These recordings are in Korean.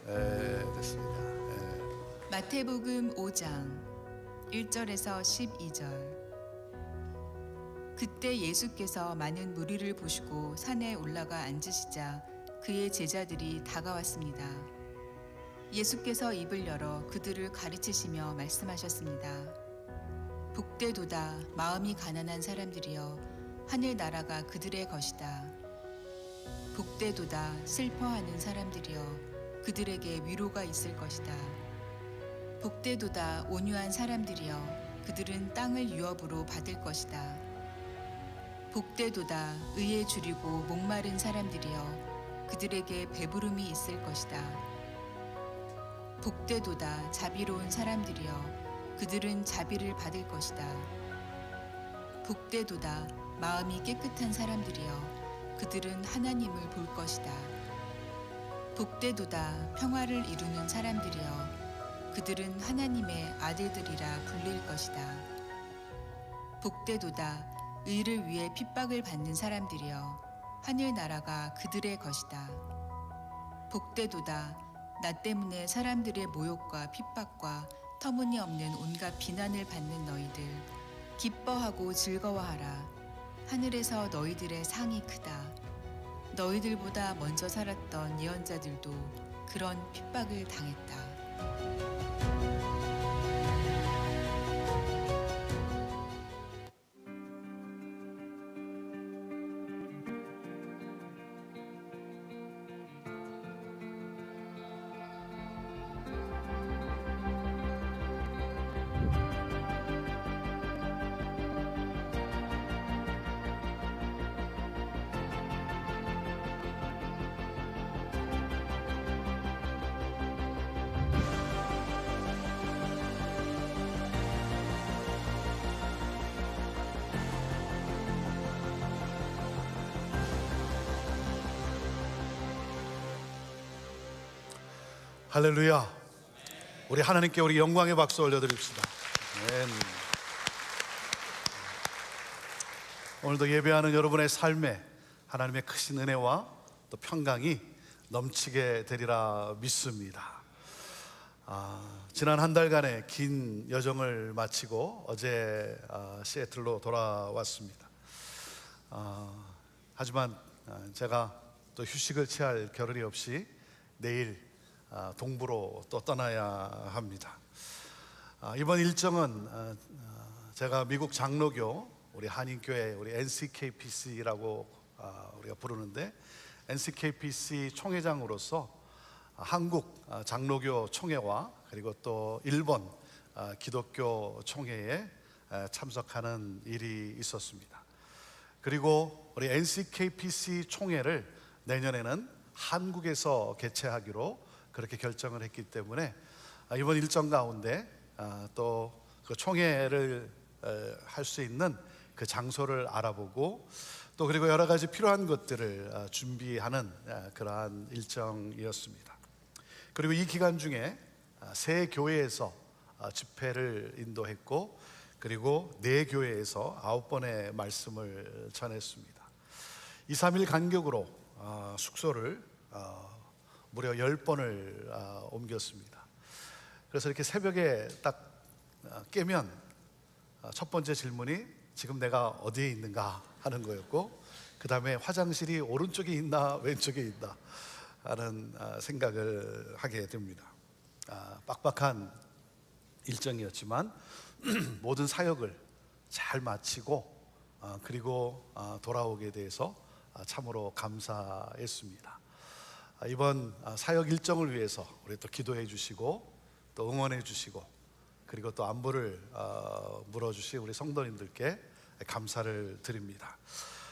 됐습니다. 마태복음 5장 1절에서 12절. 그때 예수께서 많은 무리를 보시고 산에 올라가 앉으시자 그의 제자들이 다가왔습니다. 예수께서 입을 열어 그들을 가르치시며 말씀하셨습니다. 복되도다 마음이 가난한 사람들이여 하늘 나라가 그들의 것이다. 복되도다 슬퍼하는 사람들이여 그들에게 위로가 있을 것이다. 복되도다 온유한 사람들이여 그들은 땅을 유업으로 받을 것이다. 복되도다 의에 줄이고 목마른 사람들이여 그들에게 배부름이 있을 것이다. 복되도다 자비로운 사람들이여 그들은 자비를 받을 것이다. 복되도다 마음이 깨끗한 사람들이여 그들은 하나님을 볼 것이다. 복되도다 평화를 이루는 사람들이여 그들은 하나님의 아들들이라 불릴 것이다. 복되도다 의를 위해 핍박을 받는 사람들이여 하늘 나라가 그들의 것이다. 복되도다 나 때문에 사람들의 모욕과 핍박과 터무니없는 온갖 비난을 받는 너희들 기뻐하고 즐거워하라. 하늘에서 너희들의 상이 크다. 너희들보다 먼저 살았던 예언자들도 그런 핍박을 당했다. 할렐루야. 우리 하나님께 우리 영광의 박수 올려드립시다. 아멘. 오늘도 예배하는 여러분의 삶에 하나님의 크신 은혜와 또 평강이 넘치게 되리라 믿습니다. 지난 한 달간의 긴 여정을 마치고 어제 시애틀로 돌아왔습니다. 하지만 제가 또 휴식을 취할 겨를이 없이 내일 동부로 또 떠나야 합니다. 이번 일정은 제가 미국 장로교 우리 한인교회 우리 NCKPC라고 우리가 부르는데 NCKPC 총회장으로서 한국 장로교 총회와 그리고 또 일본 기독교 총회에 참석하는 일이 있었습니다. 그리고 우리 NCKPC 총회를 내년에는 한국에서 개최하기로 그렇게 결정을 했기 때문에 이번 일정 가운데 또 그 총회를 할 수 있는 그 장소를 알아보고 또 그리고 여러 가지 필요한 것들을 준비하는 그러한 일정이었습니다. 그리고 이 기간 중에 세 교회에서 집회를 인도했고 그리고 네 교회에서 9번의 말씀을 전했습니다. 2, 3일 간격으로 숙소를 무려 10번을 옮겼습니다. 그래서 이렇게 새벽에 딱 깨면 첫 번째 질문이 지금 내가 어디에 있는가 하는 거였고 그 다음에 화장실이 오른쪽에 있나 왼쪽에 있나 하는 생각을 하게 됩니다. 빡빡한 일정이었지만 모든 사역을 잘 마치고 그리고 돌아오게 돼서 참으로 감사했습니다. 이번 사역 일정을 위해서 우리 또 기도해 주시고 또 응원해 주시고 그리고 또 안부를 물어주신 우리 성도님들께 감사를 드립니다.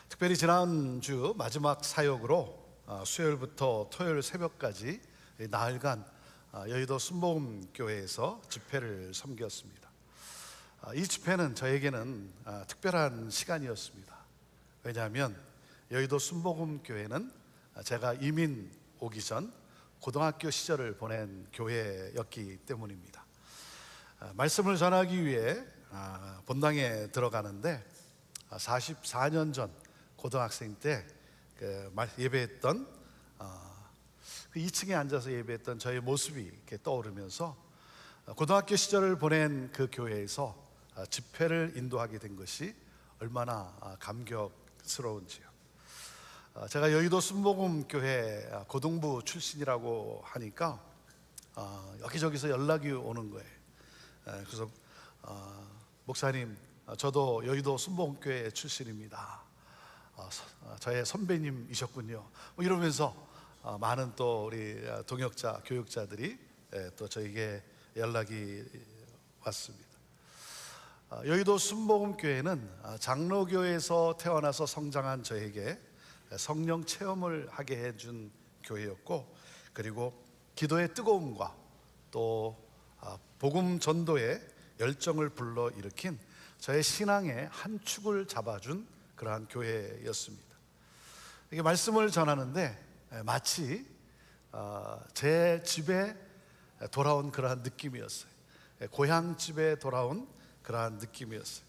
특별히 지난주 마지막 사역으로 수요일부터 토요일 새벽까지 나흘간 여의도 순복음교회에서 집회를 섬겼습니다. 이 집회는 저에게는 특별한 시간이었습니다. 왜냐하면 여의도 순복음교회는 제가 이민 오기 전 고등학교 시절을 보낸 교회였기 때문입니다. 말씀을 전하기 위해 본당에 들어가는데 44년 전 고등학생 때 예배했던 그 2층에 앉아서 예배했던 저의 모습이 이렇게 떠오르면서 고등학교 시절을 보낸 그 교회에서 집회를 인도하게 된 것이 얼마나 감격스러운지요. 제가 여의도 순복음교회 고등부 출신이라고 하니까 여기저기서 연락이 오는 거예요. 그래서 목사님, 저도 여의도 순복음교회 출신입니다. 저의 선배님이셨군요. 뭐 이러면서 많은 또 우리 동역자, 교육자들이 또 저에게 연락이 왔습니다. 여의도 순복음교회는 장로교에서 태어나서 성장한 저에게 성령 체험을 하게 해준 교회였고, 그리고 기도의 뜨거움과 또 복음 전도의 열정을 불러일으킨 저의 신앙의 한 축을 잡아준 그러한 교회였습니다. 이게 말씀을 전하는데 마치 제 집에 돌아온 그러한 느낌이었어요. 고향 집에 돌아온 그러한 느낌이었어요.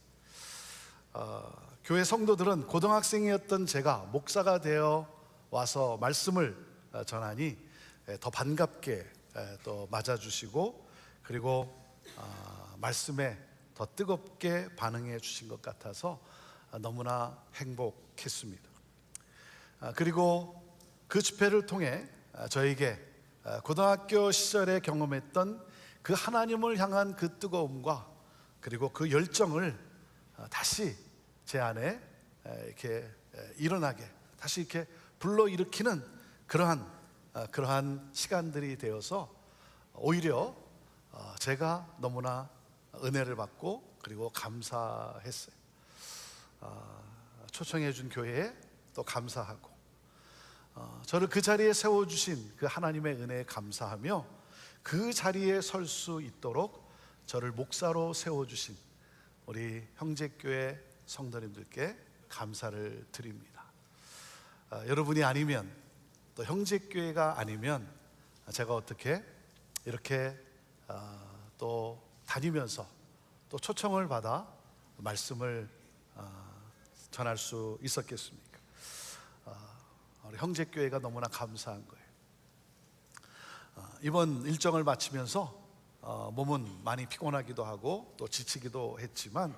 교회 성도들은 고등학생이었던 제가 목사가 되어 와서 말씀을 전하니 더 반갑게 또 맞아주시고, 그리고 말씀에 더 뜨겁게 반응해 주신 것 같아서 너무나 행복했습니다. 그리고 그 집회를 통해 저에게 고등학교 시절에 경험했던 그 하나님을 향한 그 뜨거움과 그리고 그 열정을 다시 제 안에 이렇게 일어나게, 다시 이렇게 불러일으키는 그러한 시간들이 되어서 오히려 제가 너무나 은혜를 받고 그리고 감사했어요. 초청해 준 교회에 또 감사하고, 저를 그 자리에 세워주신 그 하나님의 은혜에 감사하며 그 자리에 설 수 있도록 저를 목사로 세워주신 우리 형제교회 성도님들께 감사를 드립니다. 여러분이 아니면, 또 형제교회가 아니면 제가 어떻게 이렇게 또 다니면서 또 초청을 받아 말씀을 전할 수 있었겠습니까? 우리 형제교회가 너무나 감사한 거예요. 이번 일정을 마치면서 몸은 많이 피곤하기도 하고 또 지치기도 했지만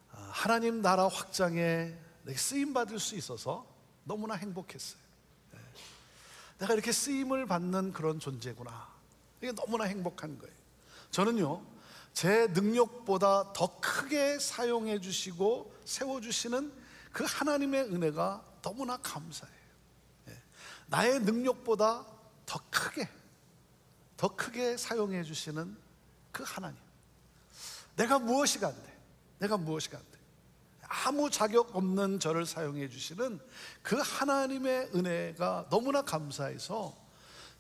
하나님 나라 확장에 쓰임 받을 수 있어서 너무나 행복했어요. 내가 이렇게 쓰임을 받는 그런 존재구나, 이게 너무나 행복한 거예요. 저는요, 제 능력보다 더 크게 사용해 주시고 세워주시는 그 하나님의 은혜가 너무나 감사해요. 나의 능력보다 더 크게 사용해 주시는 그 하나님, 내가 무엇이 간대, 아무 자격 없는 저를 사용해 주시는 그 하나님의 은혜가 너무나 감사해서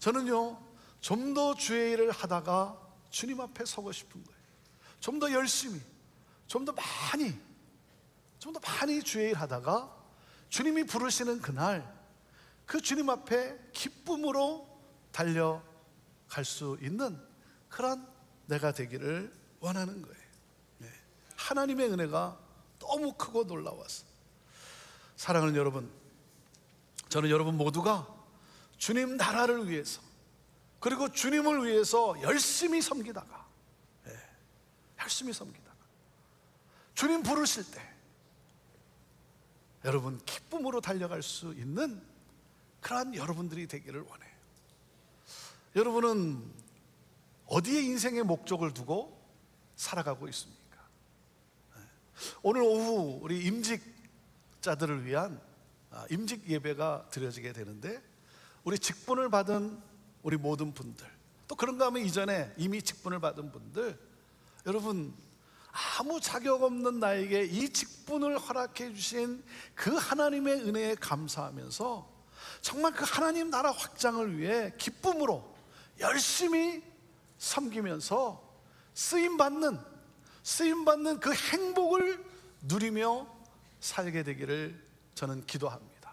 저는요, 좀 더 주의 일을 하다가 주님 앞에 서고 싶은 거예요. 좀 더 열심히, 좀 더 많이 주의 일 하다가 주님이 부르시는 그날 그 주님 앞에 기쁨으로 달려갈 수 있는 그런 내가 되기를 원하는 거예요. 하나님의 은혜가 너무 크고 놀라웠어. 사랑하는 여러분, 저는 여러분 모두가 주님 나라를 위해서, 그리고 주님을 위해서 열심히 섬기다가 주님 부르실 때 여러분 기쁨으로 달려갈 수 있는 그러한 여러분들이 되기를 원해요. 여러분은 어디에 인생의 목적을 두고 살아가고 있습니까? 오늘 오후 우리 임직자들을 위한 임직 예배가 드려지게 되는데, 우리 직분을 받은 우리 모든 분들, 또 그런가 하면 이전에 이미 직분을 받은 분들, 여러분 아무 자격 없는 나에게 이 직분을 허락해 주신 그 하나님의 은혜에 감사하면서 정말 그 하나님 나라 확장을 위해 기쁨으로 열심히 섬기면서 쓰임받는 그 행복을 누리며 살게 되기를 저는 기도합니다.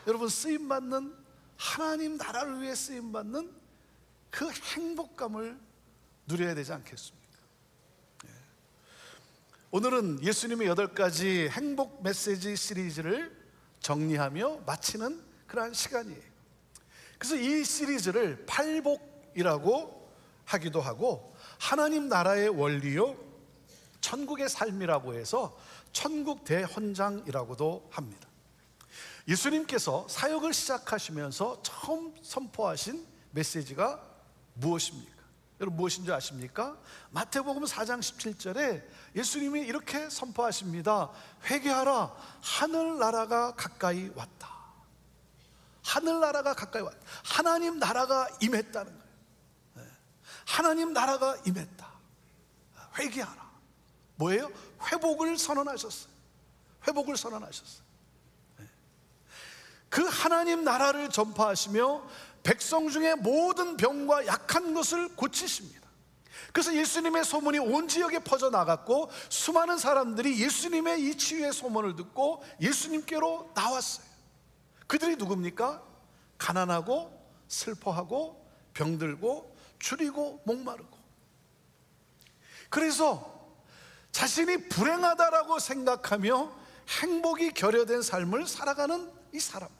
여러분, 쓰임받는, 하나님 나라를 위해 쓰임받는 그 행복감을 누려야 되지 않겠습니까? 오늘은 예수님의 8가지 행복 메시지 시리즈를 정리하며 마치는 그러한 시간이에요. 그래서 이 시리즈를 팔복이라고 하기도 하고, 하나님 나라의 원리요 천국의 삶이라고 해서 천국 대헌장이라고도 합니다. 예수님께서 사역을 시작하시면서 처음 선포하신 메시지가 무엇입니까? 여러분 무엇인 줄 아십니까? 마태복음 4장 17절에 예수님이 이렇게 선포하십니다. 회개하라, 하늘나라가 가까이 왔다. 하늘나라가 가까이 왔다. 하나님 나라가 임했다는 거예요. 하나님 나라가 임했다. 회개하라. 뭐예요? 회복을 선언하셨어요. 회복을 선언하셨어요. 그 하나님 나라를 전파하시며 백성 중에 모든 병과 약한 것을 고치십니다. 그래서 예수님의 소문이 온 지역에 퍼져나갔고, 수많은 사람들이 예수님의 이 치유의 소문을 듣고 예수님께로 나왔어요. 그들이 누굽니까? 가난하고 슬퍼하고 병들고 줄이고 목마르고. 그래서 자신이 불행하다라고 생각하며 행복이 결여된 삶을 살아가는 이 사람들,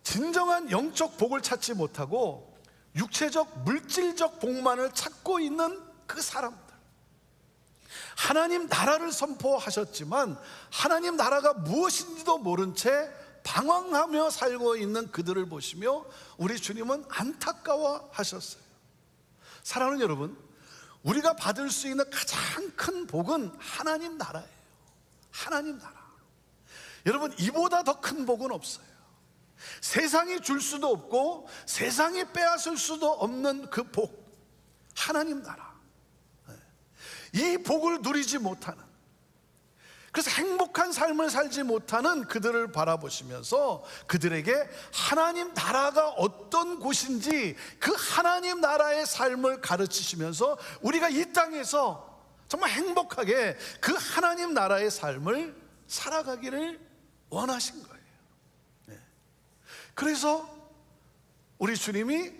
진정한 영적 복을 찾지 못하고 육체적 물질적 복만을 찾고 있는 그 사람들, 하나님 나라를 선포하셨지만 하나님 나라가 무엇인지도 모른 채 방황하며 살고 있는 그들을 보시며 우리 주님은 안타까워하셨어요. 사랑하는 여러분, 우리가 받을 수 있는 가장 큰 복은 하나님 나라예요. 하나님 나라. 여러분, 이보다 더 큰 복은 없어요. 세상이 줄 수도 없고 세상이 빼앗을 수도 없는 그 복, 하나님 나라. 이 복을 누리지 못하는, 그래서 행복한 삶을 살지 못하는 그들을 바라보시면서 그들에게 하나님 나라가 어떤 곳인지 그 하나님 나라의 삶을 가르치시면서 우리가 이 땅에서 정말 행복하게 그 하나님 나라의 삶을 살아가기를 원하신 거예요. 그래서 우리 주님이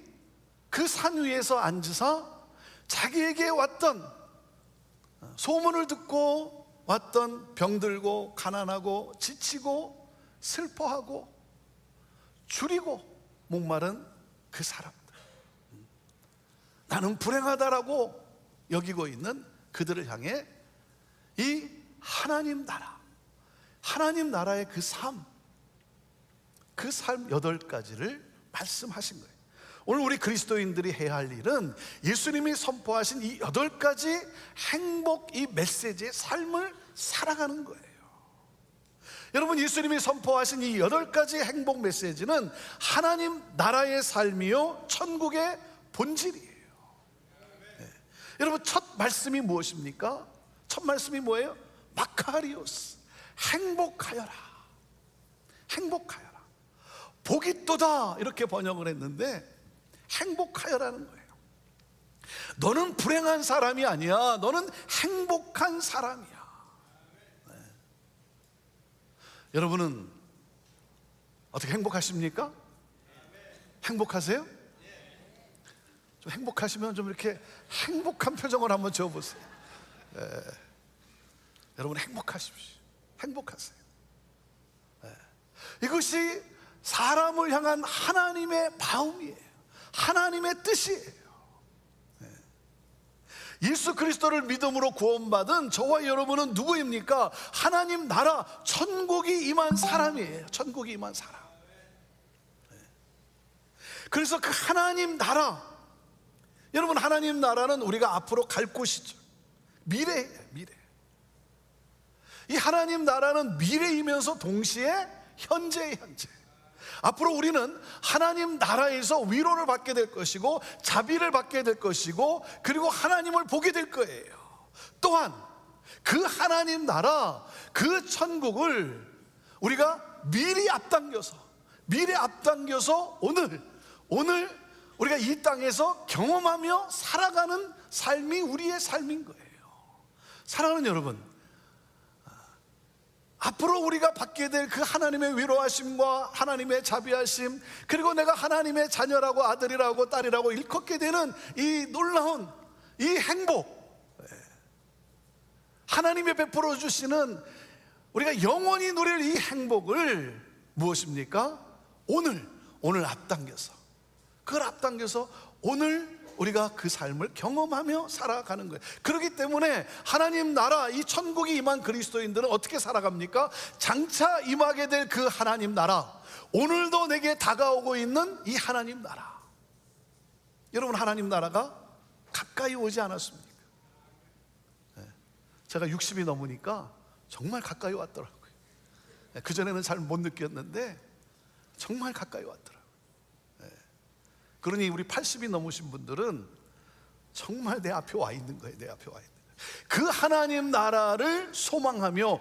그 산 위에서 앉으사 자기에게 왔던, 소문을 듣고 왔던 병들고 가난하고 지치고 슬퍼하고 줄이고 목마른 그 사람들, 나는 불행하다라고 여기고 있는 그들을 향해 이 하나님 나라, 하나님 나라의 그 삶 8가지를 말씀하신 거예요. 오늘 우리 그리스도인들이 해야 할 일은 예수님이 선포하신 이 8가지 행복, 이 메시지의 삶을 살아가는 거예요. 여러분, 예수님이 선포하신 이 8가지 행복 메시지는 하나님 나라의 삶이요 천국의 본질이에요. 네. 여러분, 첫 말씀이 무엇입니까? 첫 말씀이 뭐예요? 마카리오스, 행복하여라. 행복하여라. 복이 또다, 이렇게 번역을 했는데 행복하여라는 거예요. 너는 불행한 사람이 아니야. 너는 행복한 사람이야. 네. 여러분은 어떻게 행복하십니까? 행복하세요? 좀 행복하시면 좀 이렇게 행복한 표정을 한번 지어보세요. 네. 여러분 행복하십시오. 행복하세요. 네. 이것이 사람을 향한 하나님의 마음이에요. 하나님의 뜻이에요. 예수 그리스도를 믿음으로 구원받은 저와 여러분은 누구입니까? 하나님 나라, 천국이 임한 사람이에요. 천국이 임한 사람. 그래서 그 하나님 나라, 여러분, 하나님 나라는 우리가 앞으로 갈 곳이죠. 미래예요, 미래. 이 하나님 나라는 미래이면서 동시에 현재의 현재. 앞으로 우리는 하나님 나라에서 위로를 받게 될 것이고 자비를 받게 될 것이고 그리고 하나님을 보게 될 거예요. 또한 그 하나님 나라, 그 천국을 우리가 미리 앞당겨서 오늘 우리가 이 땅에서 경험하며 살아가는 삶이 우리의 삶인 거예요. 사랑하는 여러분, 앞으로 우리가 받게 될 그 하나님의 위로하심과 하나님의 자비하심, 그리고 내가 하나님의 자녀라고 아들이라고 딸이라고 일컫게 되는 이 놀라운 이 행복, 하나님이 베풀어 주시는 우리가 영원히 누릴 이 행복을 무엇입니까? 오늘 앞당겨서, 그걸 앞당겨서 오늘 우리가 그 삶을 경험하며 살아가는 거예요. 그렇기 때문에 하나님 나라, 이 천국이 임한 그리스도인들은 어떻게 살아갑니까? 장차 임하게 될 그 하나님 나라, 오늘도 내게 다가오고 있는 이 하나님 나라. 여러분, 하나님 나라가 가까이 오지 않았습니까? 제가 60이 넘으니까 정말 가까이 왔더라고요. 그전에는 잘 못 느꼈는데 정말 가까이 왔더라고요. 그러니 우리 80이 넘으신 분들은 정말 내 앞에 와 있는 거예요. 내 앞에 와 있는 거예요. 그 하나님 나라를 소망하며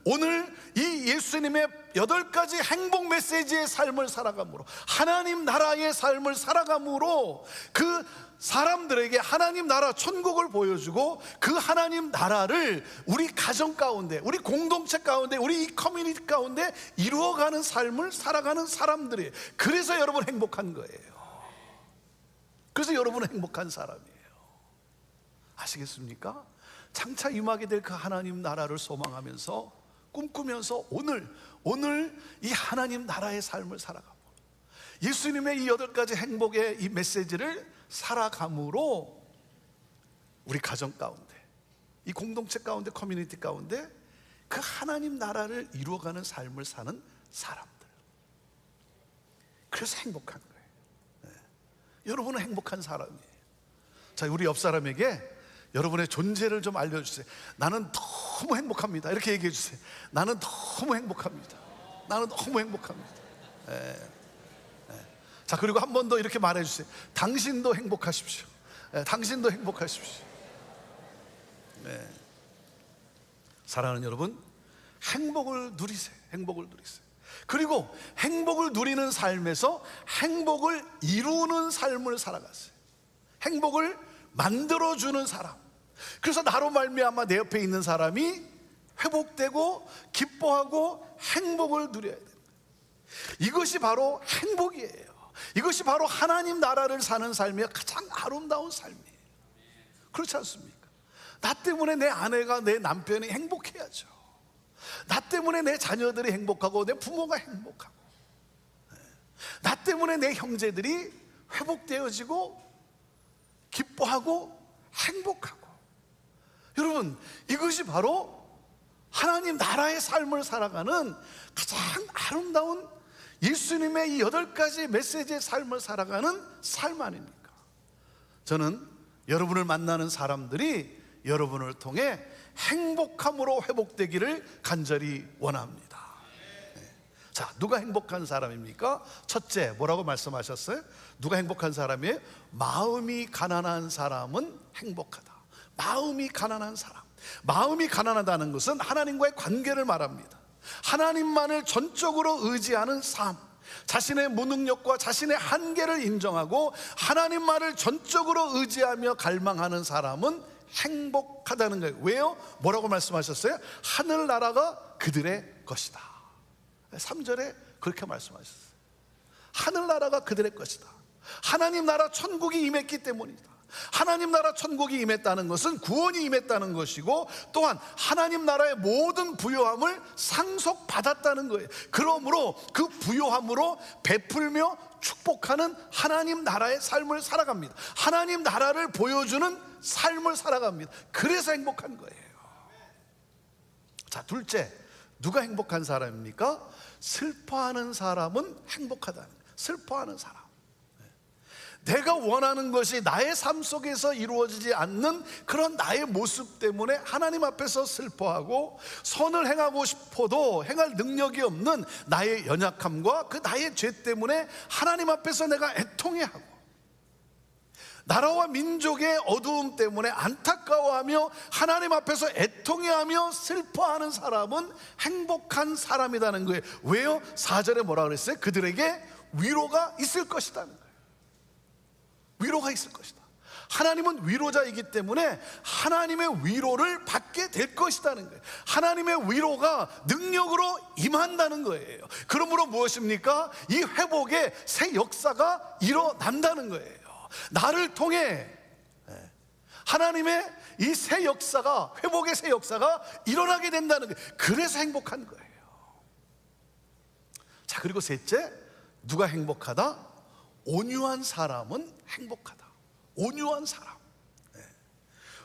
오늘 이 예수님의 8가지 행복 메시지의 삶을 살아감으로, 하나님 나라의 삶을 살아감으로 그 사람들에게 하나님 나라 천국을 보여주고, 그 하나님 나라를 우리 가정 가운데, 우리 공동체 가운데, 우리 이 커뮤니티 가운데 이루어가는 삶을 살아가는 사람들이에요. 그래서 여러분 행복한 거예요. 그래서 여러분은 행복한 사람이에요. 아시겠습니까? 장차 임하게 될 그 하나님 나라를 소망하면서, 꿈꾸면서 오늘 이 하나님 나라의 삶을 살아가고, 예수님의 이 8가지 행복의 이 메시지를 살아감으로 우리 가정 가운데, 이 공동체 가운데, 커뮤니티 가운데 그 하나님 나라를 이루어가는 삶을 사는 사람들. 그래서 행복한 거예요. 여러분은 행복한 사람이에요. 자, 우리 옆 사람에게 여러분의 존재를 좀 알려주세요. 나는 너무 행복합니다. 이렇게 얘기해 주세요. 나는 너무 행복합니다. 나는 너무 행복합니다. 자, 그리고 한 번 더 이렇게 말해 주세요. 당신도 행복하십시오. 당신도 행복하십시오. 사랑하는 여러분, 행복을 누리세요. 행복을 누리세요. 그리고 행복을 누리는 삶에서 행복을 이루는 삶을 살아가세요. 행복을 만들어주는 사람. 그래서 나로 말미암아 내 옆에 있는 사람이 회복되고 기뻐하고 행복을 누려야 됩니다. 이것이 바로 행복이에요. 이것이 바로 하나님 나라를 사는 삶의 가장 아름다운 삶이에요. 그렇지 않습니까? 나 때문에 내 아내가, 내 남편이 행복해야죠. 나 때문에 내 자녀들이 행복하고 내 부모가 행복하고, 나 때문에 내 형제들이 회복되어지고 기뻐하고 행복하고. 여러분, 이것이 바로 하나님 나라의 삶을 살아가는 가장 아름다운 예수님의 이 8가지 메시지의 삶을 살아가는 삶 아닙니까? 저는 여러분을 만나는 사람들이 여러분을 통해 행복함으로 회복되기를 간절히 원합니다. 자, 누가 행복한 사람입니까? 첫째, 뭐라고 말씀하셨어요? 누가 행복한 사람이에요? 마음이 가난한 사람은 행복하다. 마음이 가난한 사람. 마음이 가난하다는 것은 하나님과의 관계를 말합니다. 하나님만을 전적으로 의지하는 삶, 자신의 무능력과 자신의 한계를 인정하고 하나님만을 전적으로 의지하며 갈망하는 사람은 행복하다는 거예요. 왜요? 뭐라고 말씀하셨어요? 하늘나라가 그들의 것이다. 3절에 그렇게 말씀하셨어요. 하늘나라가 그들의 것이다. 하나님 나라 천국이 임했기 때문이다. 하나님 나라 천국이 임했다는 것은 구원이 임했다는 것이고, 또한 하나님 나라의 모든 부요함을 상속받았다는 거예요. 그러므로 그 부요함으로 베풀며 축복하는 하나님 나라의 삶을 살아갑니다. 하나님 나라를 보여주는 삶을 살아갑니다. 그래서 행복한 거예요. 자, 둘째, 누가 행복한 사람입니까? 슬퍼하는 사람은 행복하다는 거예요. 슬퍼하는 사람. 내가 원하는 것이 나의 삶 속에서 이루어지지 않는 그런 나의 모습 때문에 하나님 앞에서 슬퍼하고, 선을 행하고 싶어도 행할 능력이 없는 나의 연약함과 그 나의 죄 때문에 하나님 앞에서 내가 애통해하고, 나라와 민족의 어두움 때문에 안타까워하며 하나님 앞에서 애통해하며 슬퍼하는 사람은 행복한 사람이라는 거예요. 왜요? 4절에 뭐라 그랬어요? 그들에게 위로가 있을 것이라는 거예요. 위로가 있을 것이다. 하나님은 위로자이기 때문에 하나님의 위로를 받게 될 것이라는 거예요. 하나님의 위로가 능력으로 임한다는 거예요. 그러므로 무엇입니까? 이 회복의 새 역사가 일어난다는 거예요. 나를 통해 하나님의 이 새 역사가, 회복의 새 역사가 일어나게 된다는 거예요. 그래서 행복한 거예요. 자, 그리고 셋째, 누가 행복하다? 온유한 사람은 행복하다. 온유한 사람.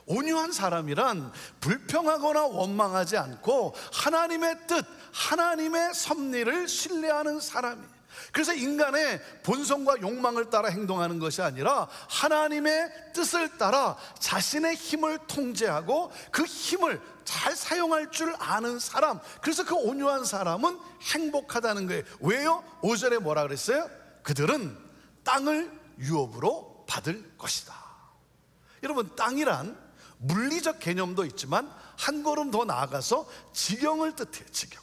온유한 사람이란 불평하거나 원망하지 않고 하나님의 뜻, 하나님의 섭리를 신뢰하는 사람이에요. 그래서 인간의 본성과 욕망을 따라 행동하는 것이 아니라 하나님의 뜻을 따라 자신의 힘을 통제하고 그 힘을 잘 사용할 줄 아는 사람, 그래서 그 온유한 사람은 행복하다는 거예요. 왜요? 5절에 뭐라 그랬어요? 그들은 땅을 유업으로 받을 것이다. 여러분, 땅이란 물리적 개념도 있지만 한 걸음 더 나아가서 지경을 뜻해요.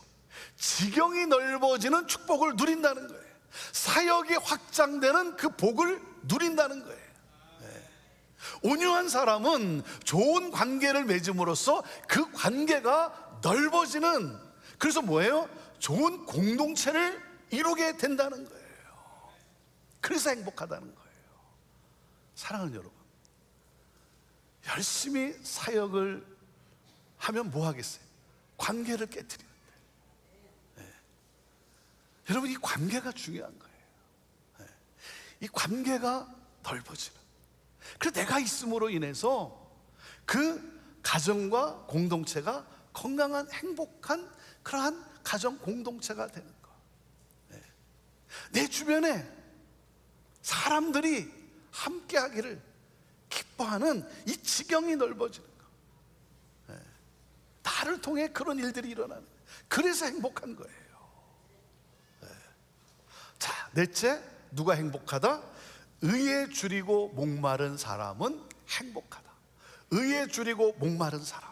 지경이 넓어지는 축복을 누린다는 거예요. 사역이 확장되는 그 복을 누린다는 거예요. 온유한 사람은 좋은 관계를 맺음으로써 그 관계가 넓어지는, 그래서 뭐예요? 좋은 공동체를 이루게 된다는 거예요. 그래서 행복하다는 거예요. 사랑하는 여러분, 열심히 사역을 하면 뭐 하겠어요? 관계를 깨뜨리는데. 여러분, 이 관계가 중요한 거예요. 이 관계가 넓어지는, 그래서 내가 있음으로 인해서 그 가정과 공동체가 건강한 행복한 그러한 가정 공동체가 되는 거. 내 주변에 사람들이 함께 하기를 기뻐하는 이 지경이 넓어지는 거. 나를 통해 그런 일들이 일어나는 거예요. 그래서 행복한 거예요. 자, 넷째, 누가 행복하다? 의에 줄이고 목마른 사람은 행복하다. 의에 줄이고 목마른 사람,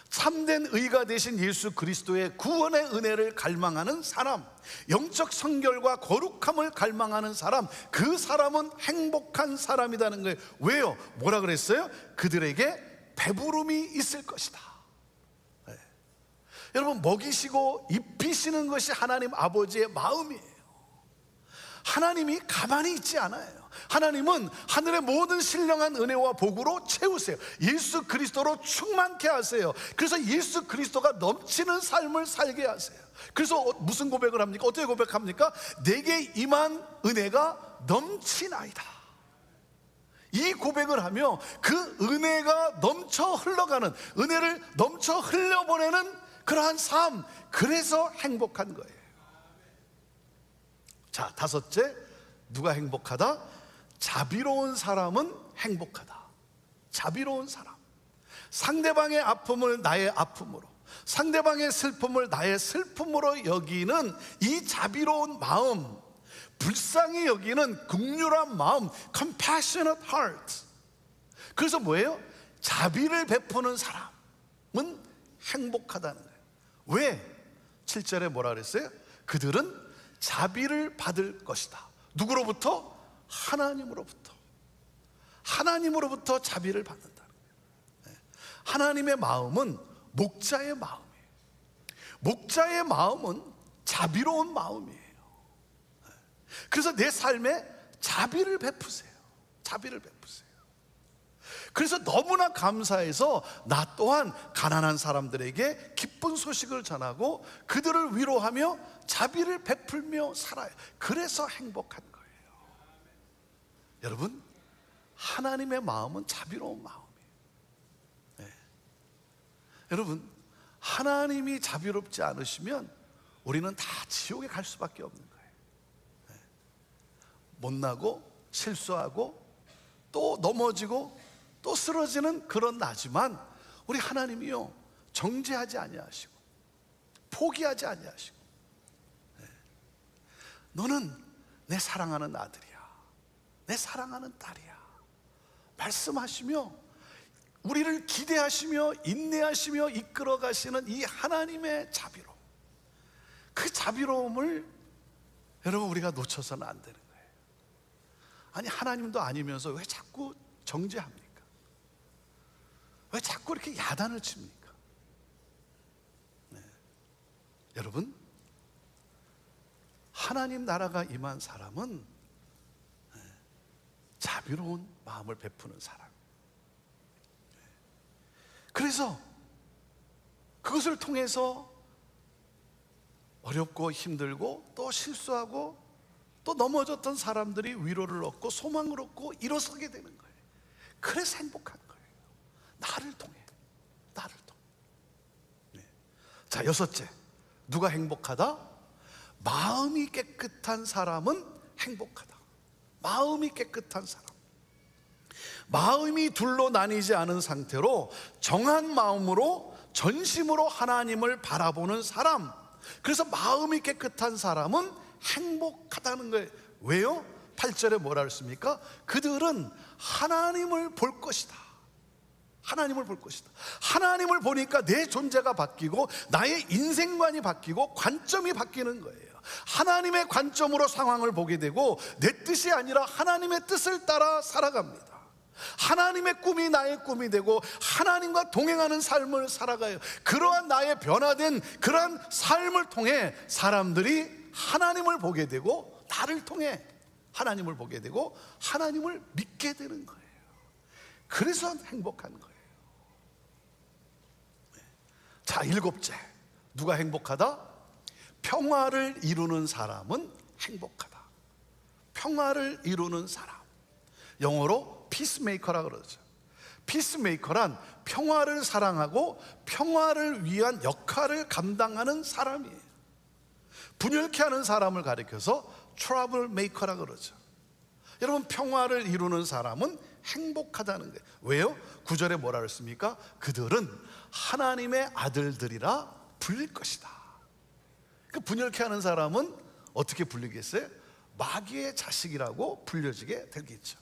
참된 의가 되신 예수 그리스도의 구원의 은혜를 갈망하는 사람, 영적 성결과 거룩함을 갈망하는 사람, 그 사람은 행복한 사람이라는 거예요. 왜요? 뭐라 그랬어요? 그들에게 배부름이 있을 것이다. 여러분, 먹이시고 입히시는 것이 하나님 아버지의 마음이에요. 하나님이 가만히 있지 않아요. 하나님은 하늘의 모든 신령한 은혜와 복으로 채우세요. 예수 그리스도로 충만케 하세요. 그래서 예수 그리스도가 넘치는 삶을 살게 하세요. 그래서 무슨 고백을 합니까? 어떻게 고백합니까? 내게 임한 은혜가 넘치나이다. 이 고백을 하며 그 은혜가 넘쳐 흘러가는, 은혜를 넘쳐 흘려보내는 그러한 삶, 그래서 행복한 거예요. 자, 다섯째, 누가 행복하다? 자비로운 사람은 행복하다. 자비로운 사람, 상대방의 아픔을 나의 아픔으로, 상대방의 슬픔을 나의 슬픔으로 여기는 이 자비로운 마음, 불쌍히 여기는 긍휼한 마음, compassionate heart. 그래서 뭐예요? 자비를 베푸는 사람은 행복하다는 거예요. 왜? 7절에 뭐라 그랬어요? 그들은 자비를 받을 것이다. 누구로부터? 하나님으로부터. 하나님으로부터 자비를 받는다는 거예요. 하나님의 마음은 목자의 마음이에요. 목자의 마음은 자비로운 마음이에요. 그래서 내 삶에 자비를 베푸세요. 자비를 베푸세요. 그래서 너무나 감사해서 나 또한 가난한 사람들에게 기쁜 소식을 전하고 그들을 위로하며 자비를 베풀며 살아요. 그래서 행복한 거예요. 여러분, 하나님의 마음은 자비로운 마음이에요. 여러분, 하나님이 자비롭지 않으시면 우리는 다 지옥에 갈 수밖에 없는 거예요. 못나고 실수하고 또 넘어지고 또 쓰러지는 그런 나지만 우리 하나님이요, 정죄하지 아니하시고 포기하지 아니하시고, 너는 내 사랑하는 아들이야, 내 사랑하는 딸이야 말씀하시며 우리를 기대하시며 인내하시며 이끌어 가시는 이 하나님의 자비로움, 그 자비로움을 여러분 우리가 놓쳐서는 안 되는 거예요. 아니, 하나님도 아니면서 왜 자꾸 정죄합니까? 왜 자꾸 이렇게 야단을 칩니까? 여러분, 하나님 나라가 임한 사람은 자비로운 마음을 베푸는 사람. 그래서 그것을 통해서 어렵고 힘들고 또 실수하고 또 넘어졌던 사람들이 위로를 얻고 소망을 얻고 일어서게 되는 거예요. 그래서 행복한 거예요. 나를 통해. 네. 자, 여섯째, 누가 행복하다? 마음이 깨끗한 사람은 행복하다. 마음이 깨끗한 사람, 마음이 둘로 나뉘지 않은 상태로 정한 마음으로 전심으로 하나님을 바라보는 사람, 그래서 마음이 깨끗한 사람은 행복하다는 거예요. 왜요? 8절에 뭐라 했습니까? 그들은 하나님을 볼 것이다. 하나님을 볼 것이다. 하나님을 보니까 내 존재가 바뀌고 나의 인생관이 바뀌고 관점이 바뀌는 거예요. 하나님의 관점으로 상황을 보게 되고 내 뜻이 아니라 하나님의 뜻을 따라 살아갑니다. 하나님의 꿈이 나의 꿈이 되고 하나님과 동행하는 삶을 살아가요. 그러한 나의 변화된 그러한 삶을 통해 사람들이 하나님을 보게 되고 나를 통해 하나님을 보게 되고 하나님을 믿게 되는 거예요. 그래서 행복한 거예요. 자, 일곱째, 누가 행복하다? 평화를 이루는 사람은 행복하다. 평화를 이루는 사람, 영어로 피스메이커라 그러죠. 피스메이커란 평화를 사랑하고 평화를 위한 역할을 감당하는 사람이에요. 분열케 하는 사람을 가리켜서 트러블 메이커라 그러죠. 여러분, 평화를 이루는 사람은 행복하다는 거예요. 왜요? 9절에 뭐라 그랬습니까? 그들은 하나님의 아들들이라 불릴 것이다. 그 분열케 하는 사람은 어떻게 불리겠어요? 마귀의 자식이라고 불려지게 되겠죠.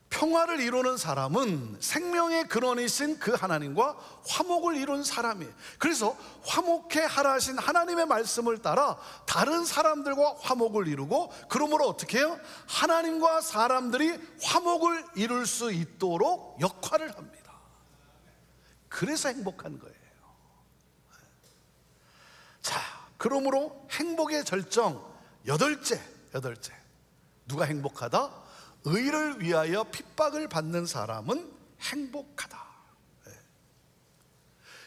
평화를 이루는 사람은 생명의 근원이신 그 하나님과 화목을 이룬 사람이에요. 그래서 화목해 하라 하신 하나님의 말씀을 따라 다른 사람들과 화목을 이루고, 그러므로 어떻게 해요? 하나님과 사람들이 화목을 이룰 수 있도록 역할을 합니다. 그래서 행복한 거예요. 자, 그러므로 행복의 절정 여덟째, 누가 행복하다? 의를 위하여 핍박을 받는 사람은 행복하다. 네.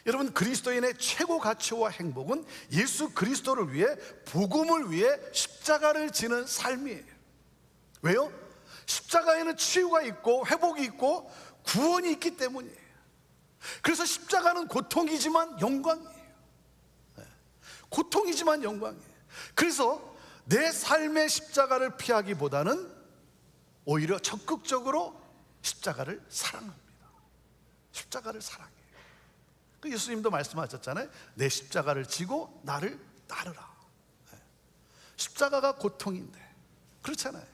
여러분, 그리스도인의 최고 가치와 행복은 예수 그리스도를 위해, 복음을 위해 십자가를 지는 삶이에요. 왜요? 십자가에는 치유가 있고 회복이 있고 구원이 있기 때문이에요. 그래서 십자가는 고통이지만 영광이에요. 네. 고통이지만 영광이에요. 그래서 내 삶의 십자가를 피하기보다는 오히려 적극적으로 십자가를 사랑합니다. 십자가를 사랑해요. 그 예수님도 말씀하셨잖아요. 내 십자가를 지고 나를 따르라. 십자가가 고통인데, 그렇잖아요.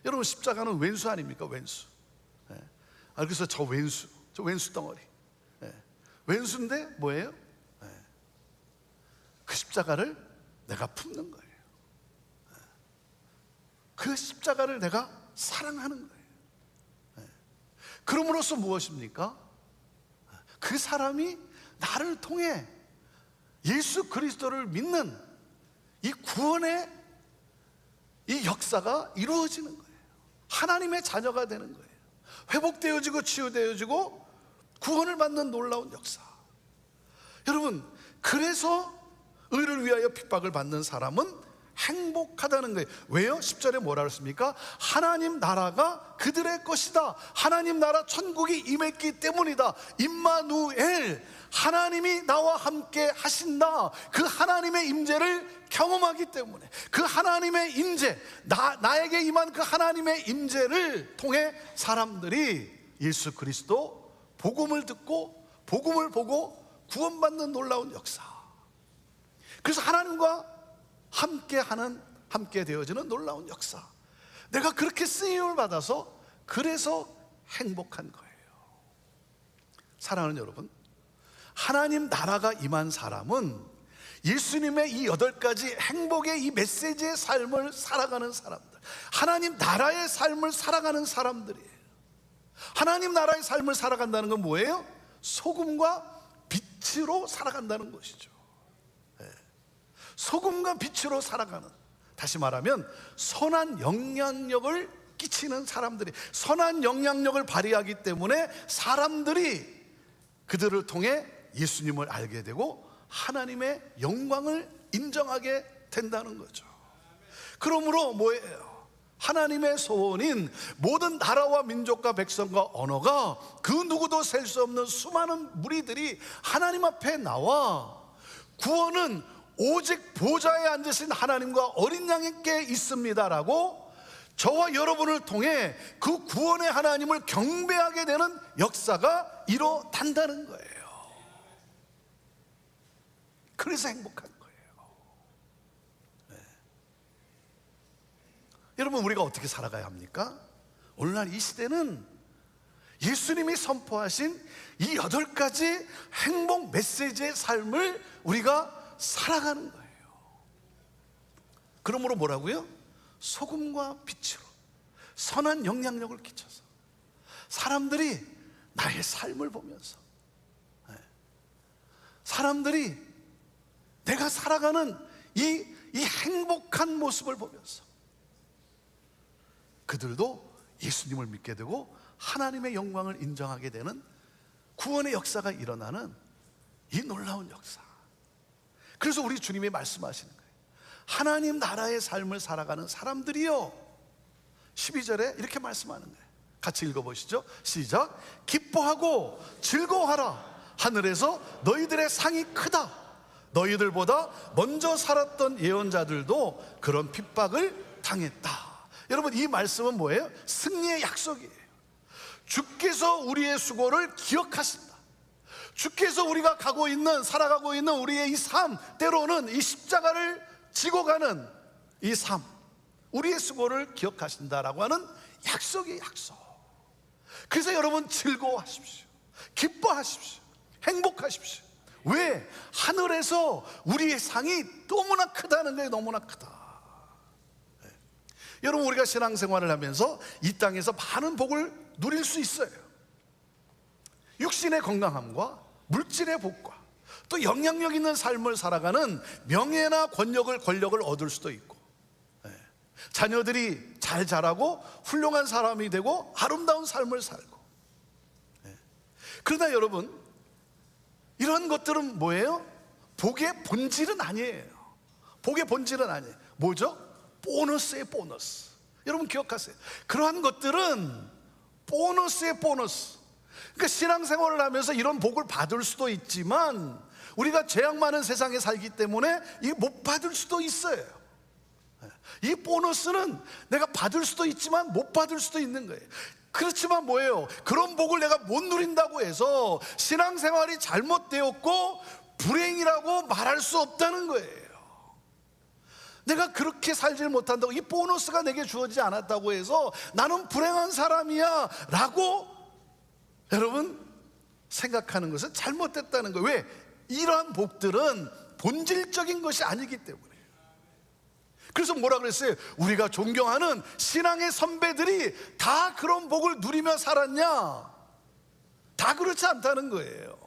여러분, 십자가는 왼수 아닙니까? 왼수. 그래서 저 왼수 덩어리. 왼수인데 뭐예요? 그 십자가를 내가 품는 거예요. 그 십자가를 내가 사랑하는 거예요. 그럼으로써 무엇입니까? 그 사람이 나를 통해 예수 그리스도를 믿는 이 구원의 이 역사가 이루어지는 거예요. 하나님의 자녀가 되는 거예요. 회복되어지고 치유되어지고 구원을 받는 놀라운 역사. 여러분, 그래서 의를 위하여 핍박을 받는 사람은 행복하다는 거예요. 왜요? 10절에 뭐라 그랬습니까? 하나님 나라가 그들의 것이다. 하나님 나라 천국이 임했기 때문이다. 임마누엘, 하나님이 나와 함께 하신다. 그 하나님의 임재를 경험하기 때문에, 그 하나님의 임재, 나에게 임한 그 하나님의 임재를 통해 사람들이 예수 그리스도 복음을 듣고 복음을 보고 구원받는 놀라운 역사. 그래서 하나님과 함께 되어지는 놀라운 역사. 내가 그렇게 쓰임을 받아서 그래서 행복한 거예요. 사랑하는 여러분, 하나님 나라가 임한 사람은 예수님의 이 8가지 행복의 이 메시지의 삶을 살아가는 사람들, 하나님 나라의 삶을 살아가는 사람들이에요. 하나님 나라의 삶을 살아간다는 건 뭐예요? 소금과 빛으로 살아간다는 것이죠. 소금과 빛으로 살아가는, 다시 말하면 선한 영향력을 끼치는 사람들이, 선한 영향력을 발휘하기 때문에 사람들이 그들을 통해 예수님을 알게 되고 하나님의 영광을 인정하게 된다는 거죠. 그러므로 뭐예요? 하나님의 소원인 모든 나라와 민족과 백성과 언어가 그 누구도 셀 수 없는 수많은 무리들이 하나님 앞에 나와 구원은 오직 보좌에 앉으신 하나님과 어린 양에게 있습니다라고 저와 여러분을 통해 그 구원의 하나님을 경배하게 되는 역사가 일어난다는 거예요. 그래서 행복한 거예요. 여러분, 우리가 어떻게 살아가야 합니까? 오늘날 이 시대는 예수님이 선포하신 이 8가지 행복 메시지의 삶을 우리가 살아가는 거예요. 그러므로 뭐라고요? 소금과 빛으로 선한 영향력을 끼쳐서 사람들이 나의 삶을 보면서, 사람들이 내가 살아가는 이 행복한 모습을 보면서 그들도 예수님을 믿게 되고 하나님의 영광을 인정하게 되는 구원의 역사가 일어나는 이 놀라운 역사. 그래서 우리 주님이 말씀하시는 거예요. 하나님 나라의 삶을 살아가는 사람들이요, 12절에 이렇게 말씀하는 거예요. 같이 읽어보시죠. 시작. 기뻐하고 즐거워하라. 하늘에서 너희들의 상이 크다. 너희들보다 먼저 살았던 예언자들도 그런 핍박을 당했다. 여러분, 이 말씀은 뭐예요? 승리의 약속이에요. 주께서 우리의 수고를 기억하신다. 주께서 우리가 살아가고 있는 우리의 이 삶, 때로는 이 십자가를 지고 가는 이 삶, 우리의 수고를 기억하신다라고 하는 약속이 약속. 그래서 여러분, 즐거워하십시오. 기뻐하십시오. 행복하십시오. 왜? 하늘에서 우리의 상이 너무나 크다는 거예요. 너무나 크다. 여러분, 우리가 신앙생활을 하면서 이 땅에서 많은 복을 누릴 수 있어요. 육신의 건강함과 물질의 복과 또 영향력 있는 삶을 살아가는 명예나 권력을 얻을 수도 있고, 자녀들이 잘 자라고 훌륭한 사람이 되고 아름다운 삶을 살고. 그러나 여러분, 이런 것들은 뭐예요? 복의 본질은 아니에요. 복의 본질은 아니에요. 뭐죠? 보너스의 보너스. 여러분 기억하세요. 그러한 것들은 보너스의 보너스. 그러니까 신앙생활을 하면서 이런 복을 받을 수도 있지만 우리가 죄악 많은 세상에 살기 때문에 이게 못 받을 수도 있어요. 이 보너스는 내가 받을 수도 있지만 못 받을 수도 있는 거예요. 그렇지만 뭐예요? 그런 복을 내가 못 누린다고 해서 신앙생활이 잘못되었고 불행이라고 말할 수 없다는 거예요. 내가 그렇게 살질 못한다고, 이 보너스가 내게 주어지지 않았다고 해서 나는 불행한 사람이야 라고 여러분 생각하는 것은 잘못됐다는 거예요. 왜? 이러한 복들은 본질적인 것이 아니기 때문에. 그래서 뭐라 그랬어요? 우리가 존경하는 신앙의 선배들이 다 그런 복을 누리며 살았냐? 다 그렇지 않다는 거예요.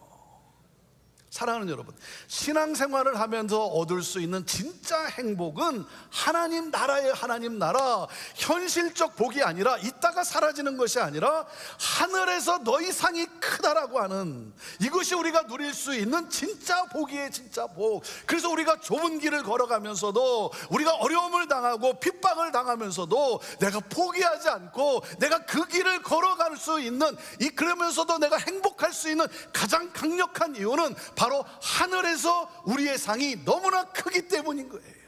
사랑하는 여러분, 신앙생활을 하면서 얻을 수 있는 진짜 행복은 하나님 나라의 하나님 나라, 현실적 복이 아니라 있다가 사라지는 것이 아니라 하늘에서 너희 상이 크다라고 하는, 이것이 우리가 누릴 수 있는 진짜 복이에요. 진짜 복. 그래서 우리가 좁은 길을 걸어가면서도, 우리가 어려움을 당하고 핍박을 당하면서도 내가 포기하지 않고 내가 그 길을 걸어갈 수 있는, 그러면서도 내가 행복할 수 있는 가장 강력한 이유는 바로 하늘에서 우리의 상이 너무나 크기 때문인 거예요.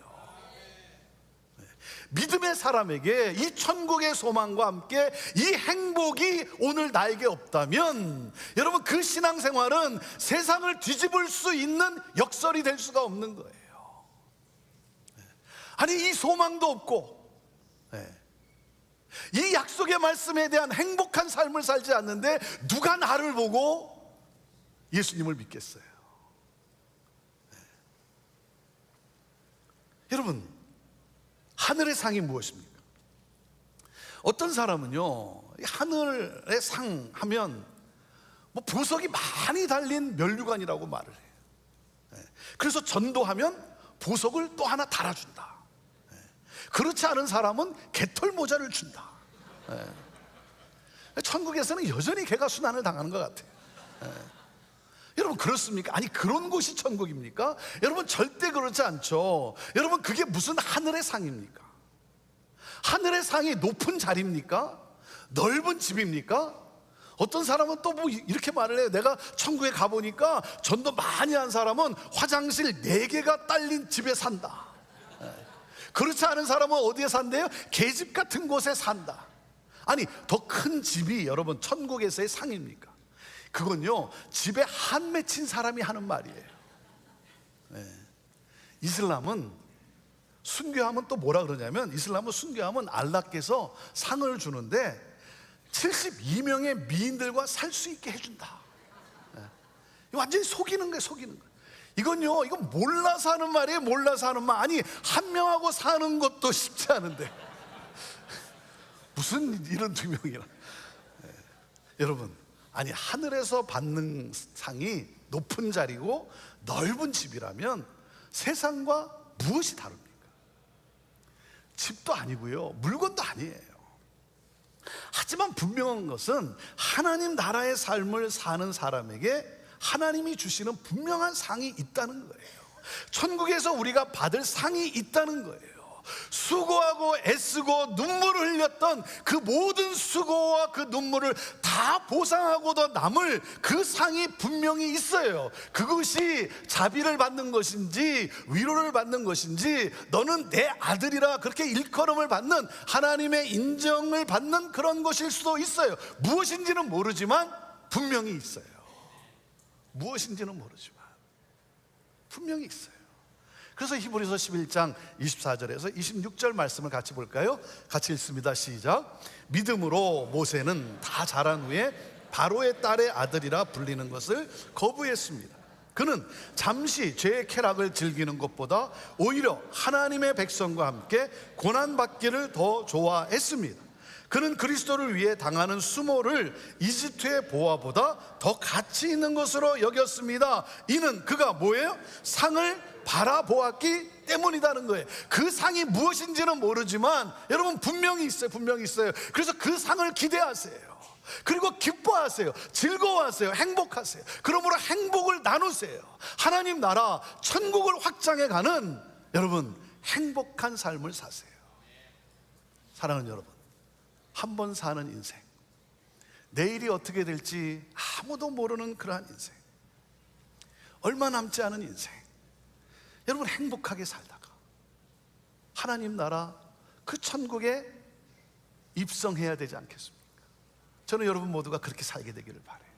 믿음의 사람에게 이 천국의 소망과 함께 이 행복이 오늘 나에게 없다면 여러분, 그 신앙생활은 세상을 뒤집을 수 있는 역설이 될 수가 없는 거예요. 아니, 이 소망도 없고 이 약속의 말씀에 대한 행복한 삶을 살지 않는데 누가 나를 보고 예수님을 믿겠어요? 여러분, 하늘의 상이 무엇입니까? 어떤 사람은요, 하늘의 상 하면 뭐 보석이 많이 달린 면류관이라고 말을 해요. 그래서 전도하면 보석을 또 하나 달아준다. 그렇지 않은 사람은 개털 모자를 준다. 천국에서는 여전히 개가 순환을 당하는 것 같아요. 여러분 그렇습니까? 아니 그런 곳이 천국입니까? 여러분 절대 그렇지 않죠. 여러분 그게 무슨 하늘의 상입니까? 하늘의 상이 높은 자리입니까? 넓은 집입니까? 어떤 사람은 또 뭐 이렇게 말을 해요. 내가 천국에 가보니까 전도 많이 한 사람은 화장실 4개가 딸린 집에 산다. 그렇지 않은 사람은 어디에 산대요? 계집 같은 곳에 산다. 아니 더 큰 집이 여러분 천국에서의 상입니까? 그건요 집에 한 맺힌 사람이 하는 말이에요. 이슬람은 순교하면 또 뭐라 그러냐면, 이슬람은 순교하면 알라께서 상을 주는데 72명의 미인들과 살 수 있게 해준다. 완전히 속이는 거예요, 속이는 거예요. 이건 몰라서 하는 말이에요, 몰라서 하는 말. 아니 한 명하고 사는 것도 쉽지 않은데 무슨 이런 2명이나. 여러분, 아니 하늘에서 받는 상이 높은 자리고 넓은 집이라면 세상과 무엇이 다릅니까? 집도 아니고요, 물건도 아니에요. 하지만 분명한 것은 하나님 나라의 삶을 사는 사람에게 하나님이 주시는 분명한 상이 있다는 거예요. 천국에서 우리가 받을 상이 있다는 거예요. 수고하고 애쓰고 눈물을 흘렸던 그 모든 수고와 그 눈물을 다 보상하고도 남을 그 상이 분명히 있어요. 그것이 자비를 받는 것인지 위로를 받는 것인지, 너는 내 아들이라 그렇게 일컬음을 받는 하나님의 인정을 받는 그런 것일 수도 있어요. 무엇인지는 모르지만 분명히 있어요. 무엇인지는 모르지만 분명히 있어요. 그래서 히브리서 11장 24절에서 26절 말씀을 같이 볼까요? 같이 읽습니다. 시작. 믿음으로 모세는 다 자란 후에 바로의 딸의 아들이라 불리는 것을 거부했습니다. 그는 잠시 죄의 쾌락을 즐기는 것보다 오히려 하나님의 백성과 함께 고난받기를 더 좋아했습니다. 그는 그리스도를 위해 당하는 수모를 이집트의 보화보다 더 가치 있는 것으로 여겼습니다. 이는 그가 뭐예요? 상을 바라보았기 때문이라는 거예요. 그 상이 무엇인지는 모르지만 여러분 분명히 있어요. 분명히 있어요. 그래서 그 상을 기대하세요. 그리고 기뻐하세요. 즐거워하세요. 행복하세요. 그러므로 행복을 나누세요. 하나님 나라 천국을 확장해가는 여러분 행복한 삶을 사세요. 사랑하는 여러분, 한 번 사는 인생, 내일이 어떻게 될지 아무도 모르는 그러한 인생, 얼마 남지 않은 인생, 여러분 행복하게 살다가 하나님 나라 그 천국에 입성해야 되지 않겠습니까? 저는 여러분 모두가 그렇게 살게 되기를 바라요.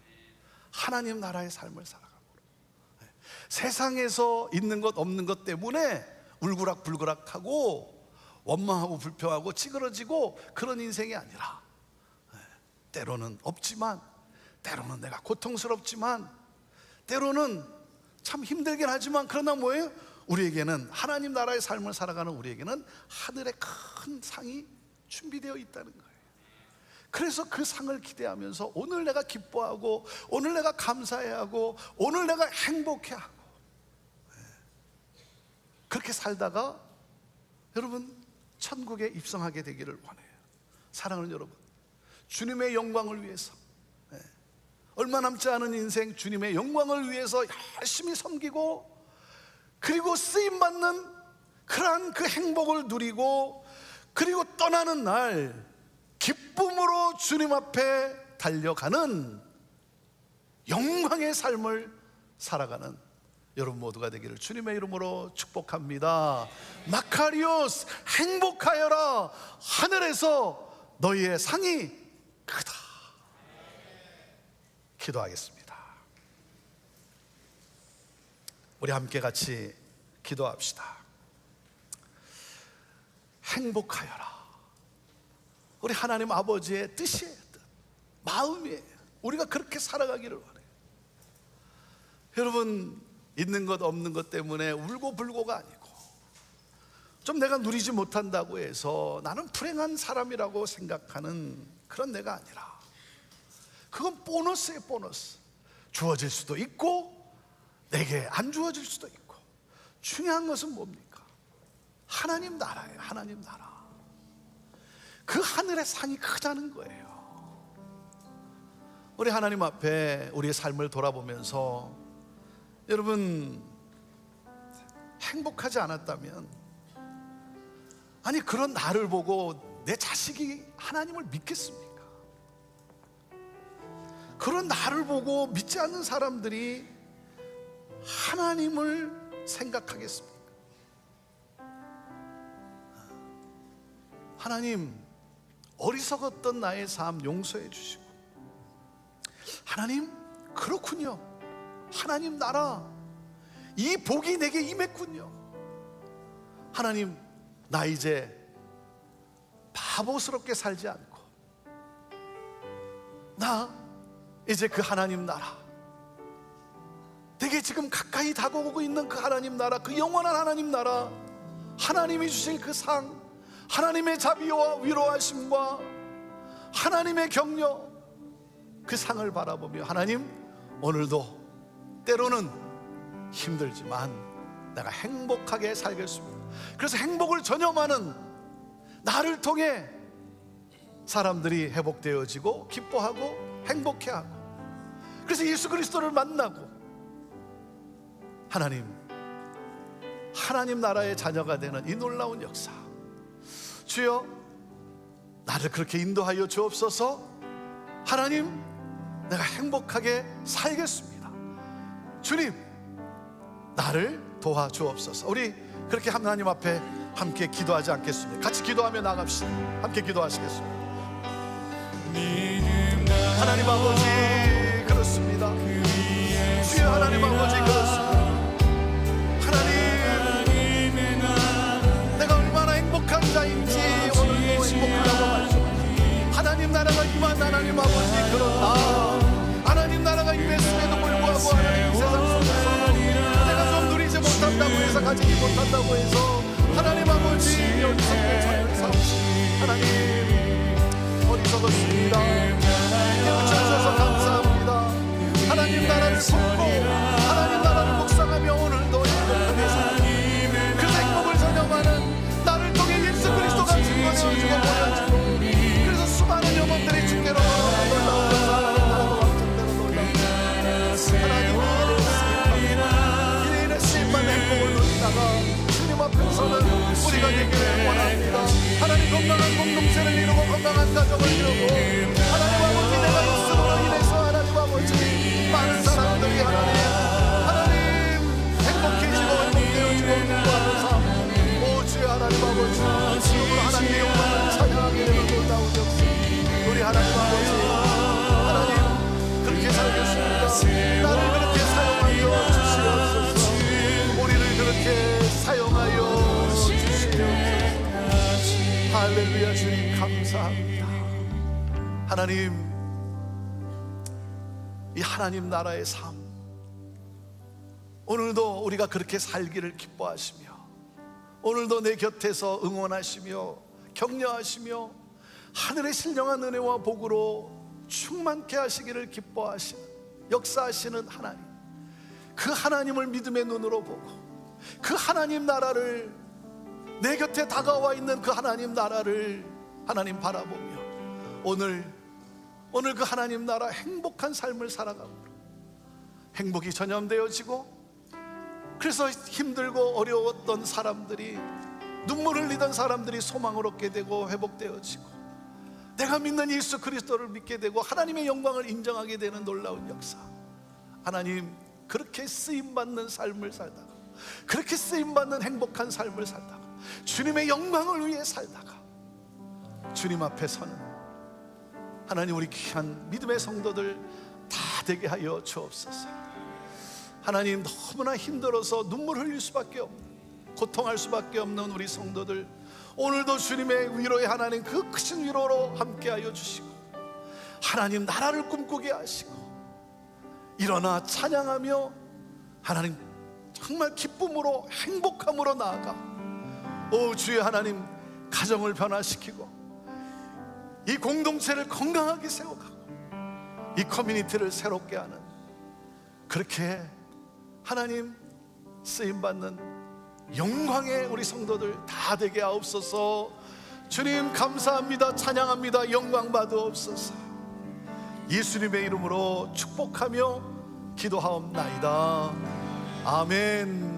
하나님 나라의 삶을 살아가고, 세상에서 있는 것 없는 것 때문에 울그락불그락하고 원망하고 불평하고 찌그러지고 그런 인생이 아니라, 때로는 없지만, 때로는 내가 고통스럽지만, 때로는 참 힘들긴 하지만, 그러나 뭐예요? 우리에게는 하나님 나라의 삶을 살아가는 우리에게는 하늘의 큰 상이 준비되어 있다는 거예요. 그래서 그 상을 기대하면서 오늘 내가 기뻐하고, 오늘 내가 감사해야 하고, 오늘 내가 행복해야 하고, 그렇게 살다가 여러분 천국에 입성하게 되기를 원해요. 사랑하는 여러분, 주님의 영광을 위해서, 얼마 남지 않은 인생 주님의 영광을 위해서 열심히 섬기고, 그리고 쓰임받는 그러한 그 행복을 누리고, 그리고 떠나는 날 기쁨으로 주님 앞에 달려가는 영광의 삶을 살아가는 여러분 모두가 되기를 주님의 이름으로 축복합니다. 마카리오스, 행복하여라. 하늘에서 너희의 상이 크다. 기도하겠습니다. 우리 함께 같이 기도합시다. 행복하여라. 우리 하나님 아버지의 뜻이에요. 마음이에요. 우리가 그렇게 살아가기를 원해요. 여러분, 있는 것 없는 것 때문에 울고 불고가 아니고, 좀 내가 누리지 못한다고 해서 나는 불행한 사람이라고 생각하는 그런 내가 아니라, 그건 보너스예요. 보너스. 주어질 수도 있고 내게 안 주어질 수도 있고, 중요한 것은 뭡니까? 하나님 나라예요. 하나님 나라. 그 하늘의 상이 크다는 거예요. 우리 하나님 앞에 우리의 삶을 돌아보면서 여러분, 행복하지 않았다면, 아니 그런 나를 보고 내 자식이 하나님을 믿겠습니까? 그런 나를 보고 믿지 않는 사람들이 하나님을 생각하겠습니까? 하나님, 어리석었던 나의 삶 용서해 주시고, 하나님, 그렇군요, 하나님 나라, 이 복이 내게 임했군요, 하나님 나 이제 바보스럽게 살지 않고 나 이제 그 하나님 나라, 내게 지금 가까이 다가오고 있는 그 하나님 나라, 그 영원한 하나님 나라, 하나님이 주실 그 상, 하나님의 자비와 위로하심과 하나님의 격려, 그 상을 바라보며 하나님, 오늘도 때로는 힘들지만 내가 행복하게 살겠습니다. 그래서 행복을 전염하는 나를 통해 사람들이 회복되어지고 기뻐하고 행복해하고, 그래서 예수 그리스도를 만나고 하나님 나라의 자녀가 되는 이 놀라운 역사, 주여 나를 그렇게 인도하여 주옵소서. 하나님, 내가 행복하게 살겠습니다. 주님, 나를 도와주옵소서. 우리 그렇게 하나님 앞에 함께 기도하지 않겠습니까? 같이 기도하며 나갑시다. 함께 기도하시겠습니다. 하나님 아버지, 그렇습니다. 주여 하나님 아버지, 그렇습니다. 하나님, 내가 얼마나 행복한 자인지 오늘도 행복하다고 말씀하시고, 하나님 나라가 임한 하나님 아버지, 그런 하나님 나라가 임했음에도 불구하고 하나님 세상 속에서 내가 좀 누리지 못한다고 해서, 가지지 못한다고 해서 하나님 아버지 어리석게 자유를 삼으시고, 하나님 어리석었습니다. 깨우쳐주셔서 감사합니다. 하나님 나라를 품고 하나님 나라를 묵상하며 오늘도 행복하게 살아요. 그래서 행복을 전염하는 나를 통해 예수 그리스도가 증거되어주고 보여주고, 그래서 수많은 영혼들이 주께로 놀라운 하나님 나라가 왕정대로 놀라운 하나님의 일에 쓰임받는 행복을 누리다가 주님 앞에서는 우리가 되기를 원합니다. 하나님, 건강한 공동체를 이루고 건강한 가정을 이루고, 하나님 아버지, 내가 있음으로 인해서 하나님 아버지 많은 사람들이 하나님 행복해지고 행복되어지고 기뻐하는 삶, 오 주여 하나님 아버지, 지금으로 하나님의 영광을 찬양하게 되는 놀라운 역사, 우리 하나님 아버지, 하나님 그렇게 살겠습니다. 나를 그렇게 사용하여 주시옵소서. 우리를 그렇게 사용하여 주시옵소서. 할렐루야. 주님 감사합니다. 하나님, 이 하나님 나라의 삶, 오늘도 우리가 그렇게 살기를 기뻐하시며, 오늘도 내 곁에서 응원하시며 격려하시며 하늘의 신령한 은혜와 복으로 충만케 하시기를 기뻐하시는, 역사하시는 하나님, 그 하나님을 믿음의 눈으로 보고 그 하나님 나라를, 내 곁에 다가와 있는 그 하나님 나라를 하나님 바라보며 오늘 그 하나님 나라 행복한 삶을 살아가고, 행복이 전염되어지고, 그래서 힘들고 어려웠던 사람들이, 눈물 흘리던 사람들이 소망을 얻게 되고 회복되어지고, 내가 믿는 예수 그리스도를 믿게 되고 하나님의 영광을 인정하게 되는 놀라운 역사. 하나님, 그렇게 쓰임받는 삶을 살다가, 그렇게 쓰임받는 행복한 삶을 살다가, 주님의 영광을 위해 살다가 주님 앞에 서는 하나님, 우리 귀한 믿음의 성도들 다 되게 하여 주옵소서. 하나님, 너무나 힘들어서 눈물 흘릴 수밖에 없는, 고통할 수밖에 없는 우리 성도들, 오늘도 주님의 위로의 하나님, 그 크신 위로로 함께하여 주시고, 하나님 나라를 꿈꾸게 하시고, 일어나 찬양하며 하나님 정말 기쁨으로 행복함으로 나아가, 오 주의 하나님, 가정을 변화시키고 이 공동체를 건강하게 세워가고 이 커뮤니티를 새롭게 하는, 그렇게 하나님 쓰임받는 영광의 우리 성도들 다 되게 하옵소서. 주님 감사합니다. 찬양합니다. 영광 받으옵소서. 예수님의 이름으로 축복하며 기도하옵나이다. 아멘.